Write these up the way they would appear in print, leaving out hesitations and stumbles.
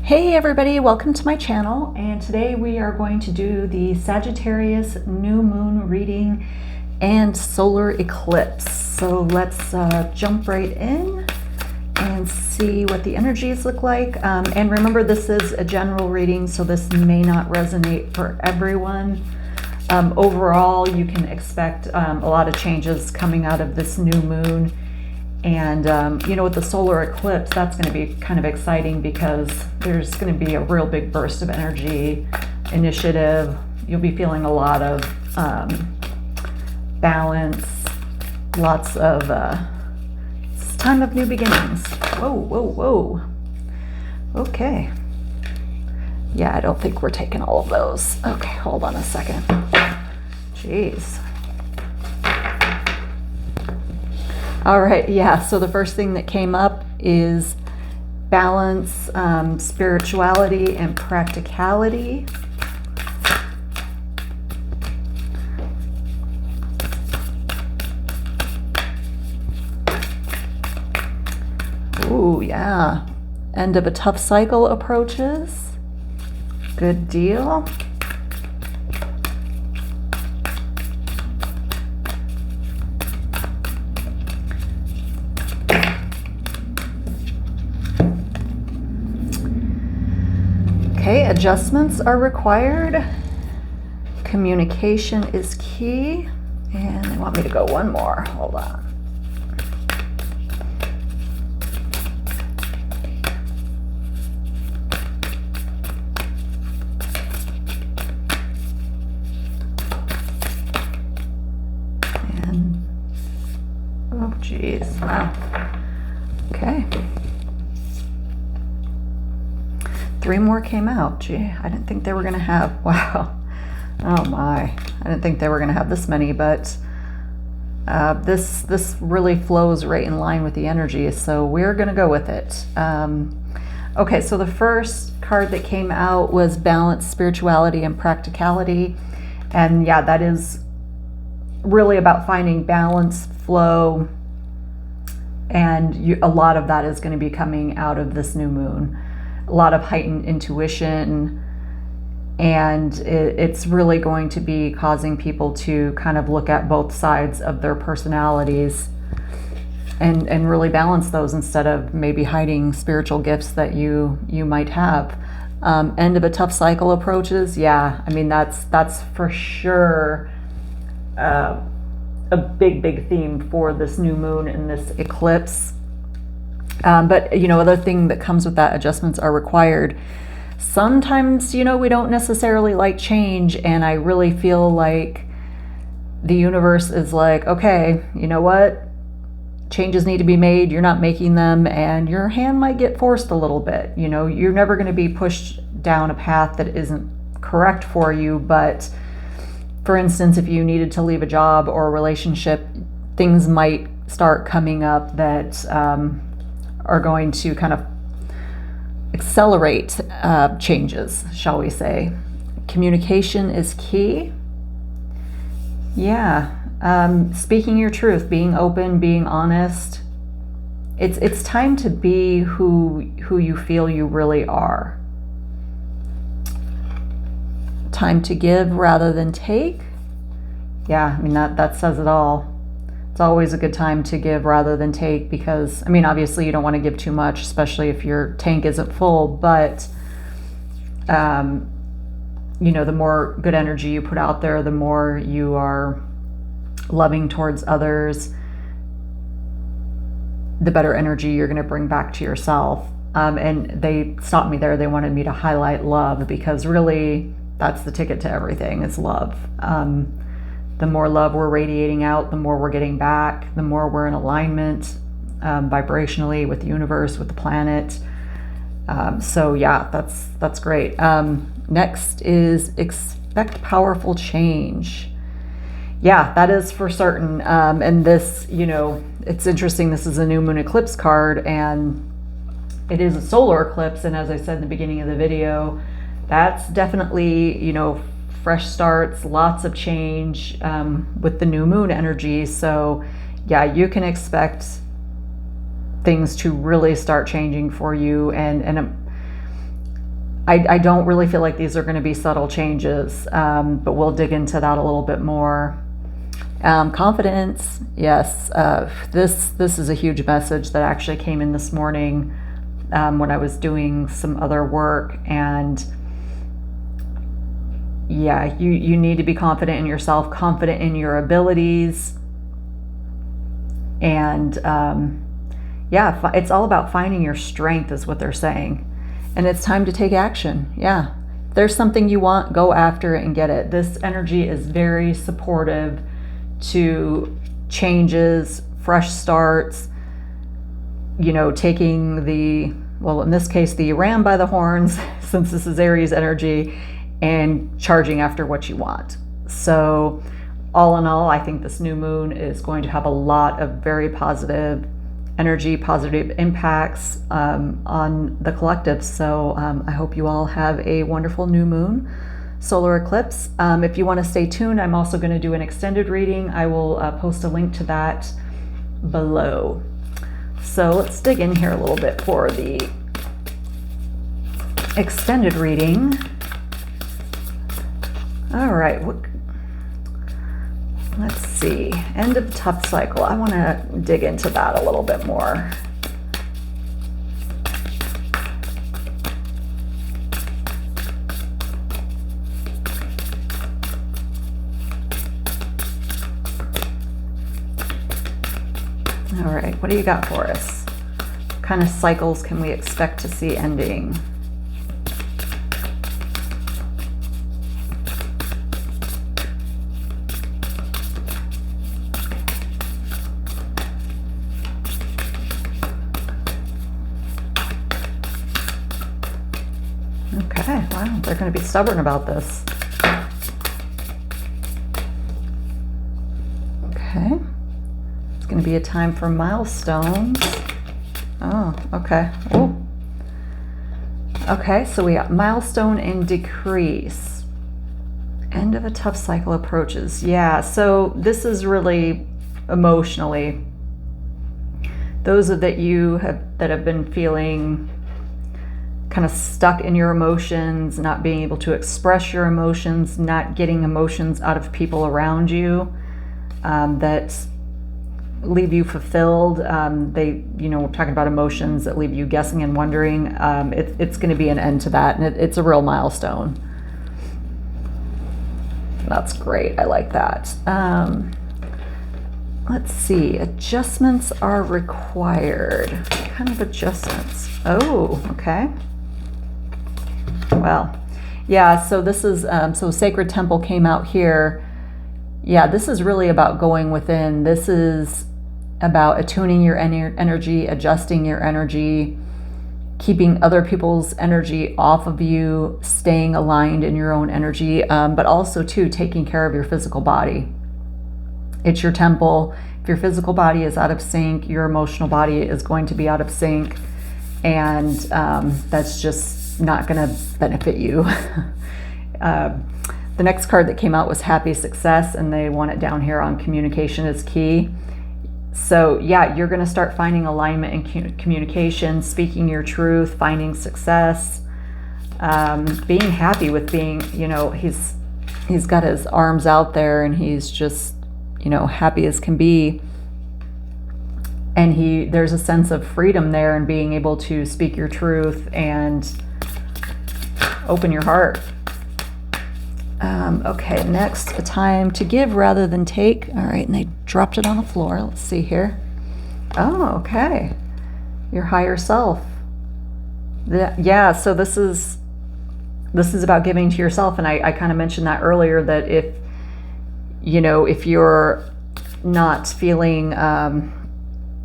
Hey everybody, welcome to my channel, and today we are going to do the Sagittarius new moon reading and solar eclipse. So let's jump right in and see what the energies look like. And remember, this is a general reading, so this may not resonate for everyone. Overall, you can expect a lot of changes coming out of this new moon. And, with the solar eclipse, that's going to be kind of exciting because there's going to be a real big burst of energy, initiative. You'll be feeling a lot of balance, lots of, it's time of new beginnings. Whoa, whoa, whoa. Okay. Yeah, I don't think we're taking all of those. Okay, hold on a second. Jeez. All right, yeah, so the first thing that came up is balance, spirituality, and practicality. Ooh, yeah. End of a tough cycle approaches. Good deal. Okay, adjustments are required. Communication is key. And they want me to go one more. Hold on. And, oh, geez. Wow. Okay. 3 more came out. Gee, I didn't think they were going to have, wow. Oh my, I didn't think they were going to have this many, but this really flows right in line with the energy, so we're going to go with it. Okay, so the first card that came out was balance, spirituality, and practicality. And yeah, that is really about finding balance, flow, and a lot of that is going to be coming out of this new moon. A lot of heightened intuition, and it's really going to be causing people to kind of look at both sides of their personalities and really balance those instead of maybe hiding spiritual gifts that you might have. End of a tough cycle approaches. Yeah, I mean, that's for sure a big theme for this new moon and this eclipse. But, other thing that comes with that, adjustments are required. Sometimes, we don't necessarily like change, and I really feel like the universe is like, okay, you know what? Changes need to be made. You're not making them, and your hand might get forced a little bit. You're never going to be pushed down a path that isn't correct for you. But for instance, if you needed to leave a job or a relationship, things might start coming up that are going to kind of accelerate changes, shall we say. Communication is key. Yeah, speaking your truth, being open, being honest. It's time to be who you feel you really are. Time to give rather than take. Yeah, I mean, that says it all. It's always a good time to give rather than take because, I mean, obviously you don't want to give too much, especially if your tank isn't full, but, the more good energy you put out there, the more you are loving towards others, the better energy you're going to bring back to yourself. And they stopped me there. They wanted me to highlight love because really that's the ticket to everything is love. The more love we're radiating out, the more we're getting back, the more we're in alignment vibrationally with the universe, with the planet. So yeah, that's great. Next is expect powerful change. Yeah, that is for certain. And this, it's interesting. This is a new moon eclipse card, and it is a solar eclipse. And as I said in the beginning of the video, that's definitely, fresh starts, lots of change with the new moon energy. So yeah, you can expect things to really start changing for you. And I don't really feel like these are going to be subtle changes, but we'll dig into that a little bit more. Confidence, yes. This is a huge message that actually came in this morning when I was doing some other work. And yeah, you need to be confident in yourself, confident in your abilities. And yeah, it's all about finding your strength is what they're saying. And it's time to take action. Yeah, if there's something you want, go after it and get it. This energy is very supportive to changes, fresh starts, you know, taking the, well, in this case, the ram by the horns, since this is Aries energy, and charging after what you want. So all in all, I think this new moon is going to have a lot of very positive energy, positive impacts on the collective. So I hope you all have a wonderful new moon solar eclipse. If you want to stay tuned, I'm also going to do an extended reading. I will post a link to that below. So let's dig in here a little bit for the extended reading. All right, let's see, end of tough cycle. I want to dig into that a little bit more. All right, what do you got for us? What kind of cycles can we expect to see ending? Okay, wow, they're going to be stubborn about this. Okay, it's going to be a time for milestones. Oh, okay. Oh, okay, so we got milestone and decrease. End of a tough cycle approaches. Yeah, so this is really emotionally. Those that have been feeling kind of stuck in your emotions, not being able to express your emotions, not getting emotions out of people around you that leave you fulfilled. We're talking about emotions that leave you guessing and wondering. It's going to be an end to that, and it's a real milestone. That's great. I like that. Let's see. Adjustments are required. What kind of adjustments? Oh, okay. Well, yeah, so this is, so Sacred Temple came out here. Yeah, this is really about going within. This is about attuning your energy, adjusting your energy, keeping other people's energy off of you, staying aligned in your own energy, but also, too, taking care of your physical body. It's your temple. If your physical body is out of sync, your emotional body is going to be out of sync, and that's just not going to benefit you. The next card that came out was Happy Success, and they want it down here on communication is key. So yeah, you're going to start finding alignment in communication, speaking your truth, finding success, being happy with being, he's got his arms out there and he's just, happy as can be. And there's a sense of freedom there and being able to speak your truth and open your heart. Okay, next, a time to give rather than take. All right, and they dropped it on the floor. Let's see here. Oh, okay. Your higher self. Yeah, so this is about giving to yourself, and I kind of mentioned that earlier, that if you're not feeling,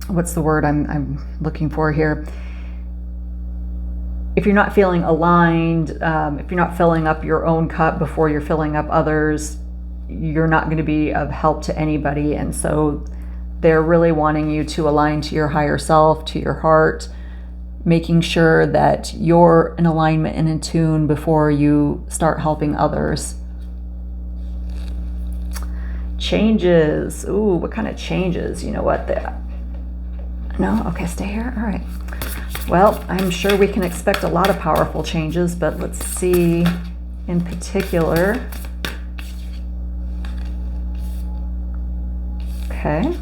what's the word I'm looking for here? If you're not feeling aligned, if you're not filling up your own cup before you're filling up others, you're not going to be of help to anybody. And so they're really wanting you to align to your higher self, to your heart, making sure that you're in alignment and in tune before you start helping others. Changes. Ooh, what kind of changes? You know what? No? Okay, stay here. All right. Well, I'm sure we can expect a lot of powerful changes, but let's see in particular. Okay.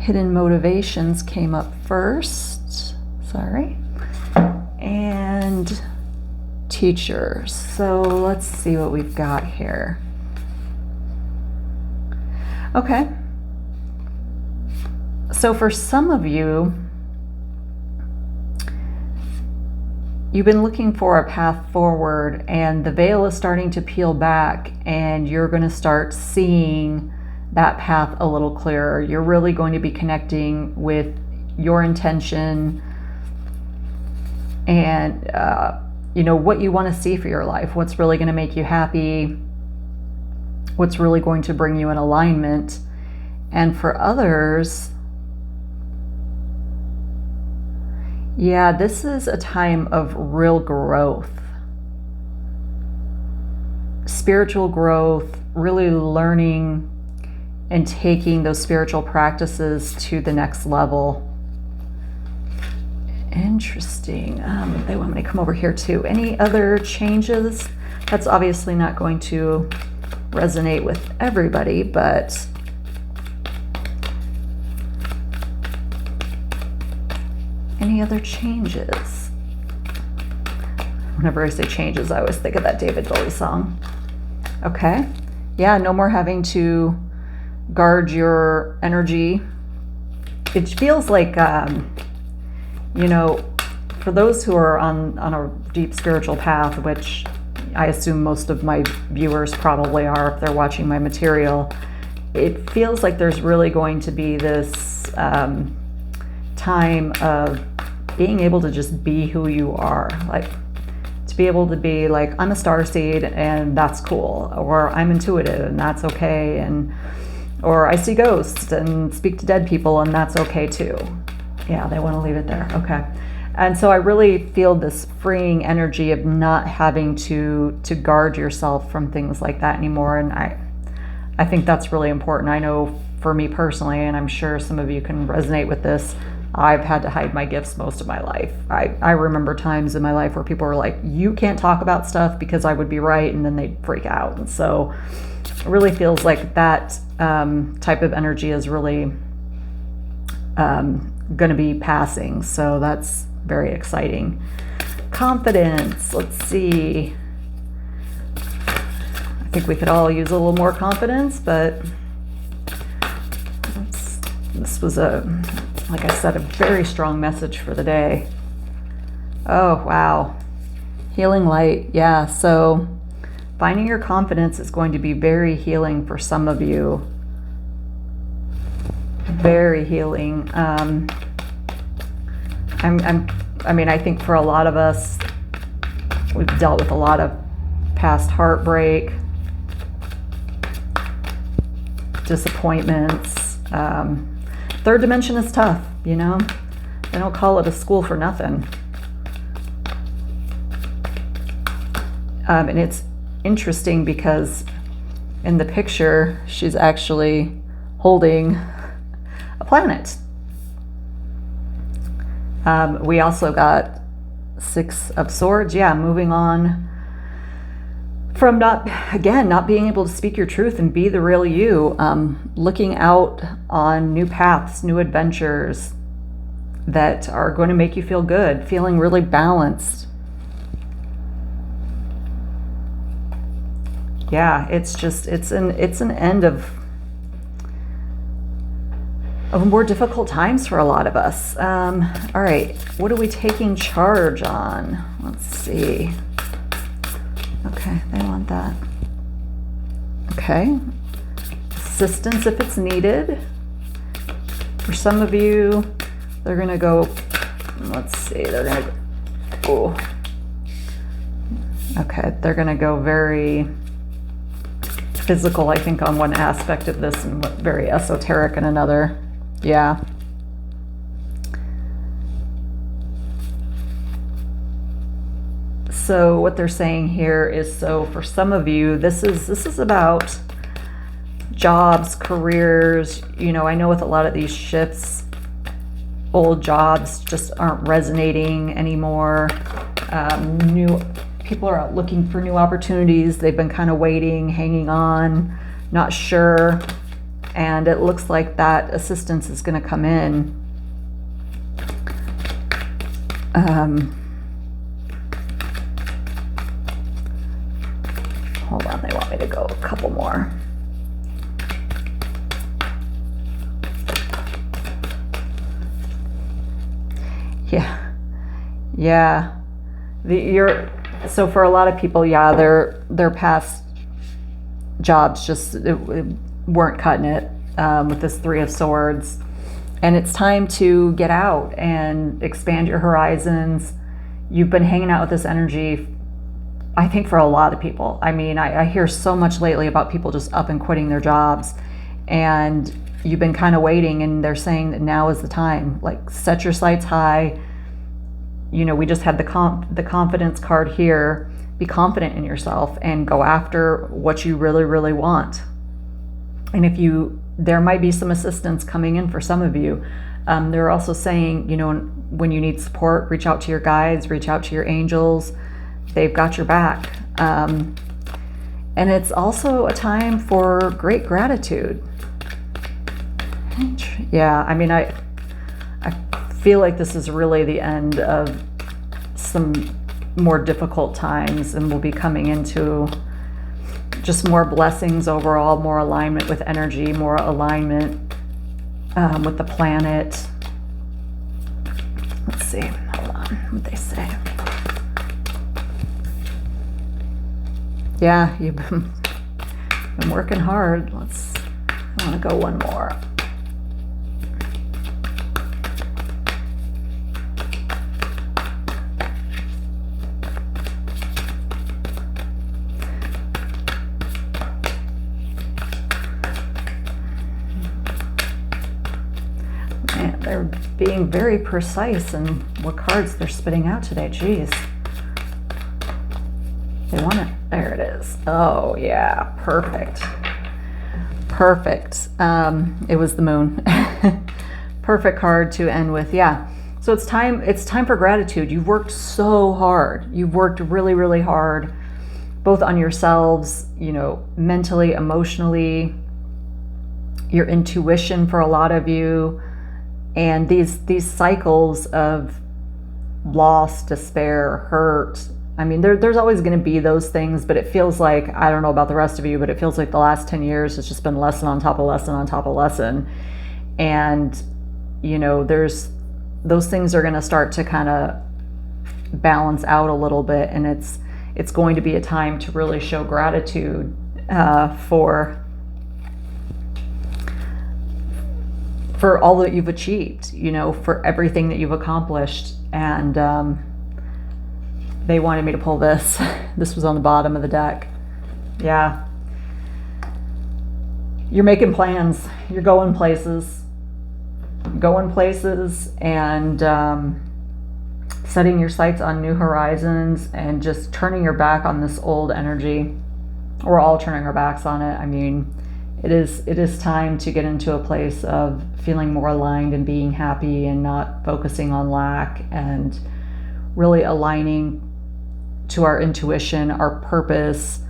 Hidden motivations came up first. Sorry. And teachers. So let's see what we've got here. Okay. So for some of you, you've been looking for a path forward, and the veil is starting to peel back, and you're going to start seeing that path a little clearer. You're really going to be connecting with your intention and what you want to see for your life, what's really going to make you happy, what's really going to bring you in alignment. And for others, yeah, this is a time of real growth, spiritual growth, really learning and taking those spiritual practices to the next level. Interesting. They want me to come over here too. Any other changes? That's obviously not going to resonate with everybody, but any other changes? Whenever I say changes, I always think of that David Bowie song. Okay. Yeah, no more having to guard your energy. It feels like, for those who are on a deep spiritual path, which I assume most of my viewers probably are if they're watching my material, it feels like there's really going to be this time of being able to just be who you are. Like, to be able to be like, I'm a starseed and that's cool, or I'm intuitive and that's okay, or I see ghosts and speak to dead people and that's okay too. Yeah, they want to leave it there. Okay. And so I really feel this freeing energy of not having to guard yourself from things like that anymore. And I think that's really important. I know for me personally, and I'm sure some of you can resonate with this, I've had to hide my gifts most of my life. I remember times in my life where people were like, you can't talk about stuff because I would be right, and then they'd freak out. And so it really feels like that type of energy is really going to be passing. So that's very exciting. Confidence. Let's see. I think we could all use a little more confidence, but this was like I said, a very strong message for the day. Oh, wow. Healing light. Yeah. So finding your confidence is going to be very healing for some of you. Very healing. I think for a lot of us, we've dealt with a lot of past heartbreak, disappointments. Third dimension is tough, They don't call it a school for nothing. And it's interesting because in the picture, she's actually holding a planet. We also got Six of Swords. Yeah, moving on from not being able to speak your truth and be the real you, looking out on new paths, new adventures that are going to make you feel good, feeling really balanced. Yeah, it's an end of more difficult times for a lot of us. All right, what are we taking charge on? Let's see. Okay, they want that. Okay. Assistance if it's needed. For some of you, they're going to go, let's see, they're going to go, okay, they're going to go very physical, I think, on one aspect of this, and very esoteric in another. Yeah. So what they're saying here is, so for some of you, this is about jobs, careers. I know with a lot of these shifts, old jobs just aren't resonating anymore. New people are out looking for new opportunities. They've been kind of waiting, hanging on, not sure. And it looks like that assistance is going to come in. Hold on, they want me to go a couple more. Yeah. So for a lot of people, yeah, their past jobs just it weren't cutting it with this Three of Swords. And it's time to get out and expand your horizons. You've been hanging out with this energy, I think, for a lot of people. I mean, I hear so much lately about people just up and quitting their jobs. And you've been kind of waiting, and they're saying that now is the time. Like, set your sights high. You know, we just had the confidence card here. Be confident in yourself and go after what you really, really want. And there might be some assistance coming in for some of you. They're also saying, you know, when you need support, reach out to your guides, reach out to your angels. They've got your back. And it's also a time for great gratitude. Yeah, I mean, I feel like this is really the end of some more difficult times, and we'll be coming into just more blessings overall, more alignment with energy, more alignment with the planet. Let's see, hold on, what they say. Yeah, you've been working hard. I want to go one more. Man, they're being very precise in what cards they're spitting out today. Jeez. They want it. There it is. Oh, yeah. Perfect. Perfect. It was the moon. Perfect card to end with. Yeah. So it's time for gratitude. You've worked so hard. You've worked really, really hard, both on yourselves, you know, mentally, emotionally, your intuition for a lot of you, and these cycles of loss, despair, hurt. I mean, there's always going to be those things, but it feels like, I don't know about the rest of you, but it feels like the last 10 years has just been lesson on top of lesson on top of lesson. And, you know, those things are going to start to kind of balance out a little bit. And it's going to be a time to really show gratitude for all that you've achieved, you know, for everything that you've accomplished. And, they wanted me to pull this. This was on the bottom of the deck. Yeah. You're making plans. You're going places. And setting your sights on new horizons and just turning your back on this old energy. We're all turning our backs on it. I mean, it is time to get into a place of feeling more aligned and being happy and not focusing on lack, and really aligning to our intuition, our purpose,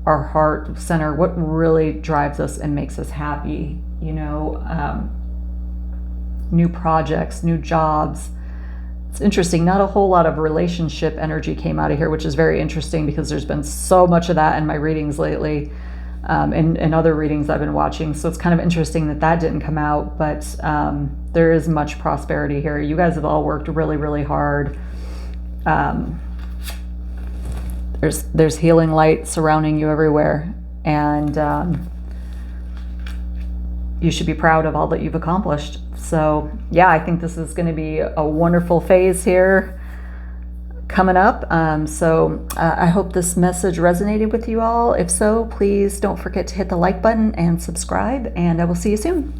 our heart center, what really drives us and makes us happy, you know, new projects, new jobs. It's interesting, not a whole lot of relationship energy came out of here, which is very interesting because there's been so much of that in my readings lately, and other readings I've been watching. So it's kind of interesting that didn't come out, but there is much prosperity here. You guys have all worked really, really hard. There's healing light surrounding you everywhere, and you should be proud of all that you've accomplished. So yeah, I think this is going to be a wonderful phase here coming up. So I hope this message resonated with you all. If so, please don't forget to hit the like button and subscribe, and I will see you soon.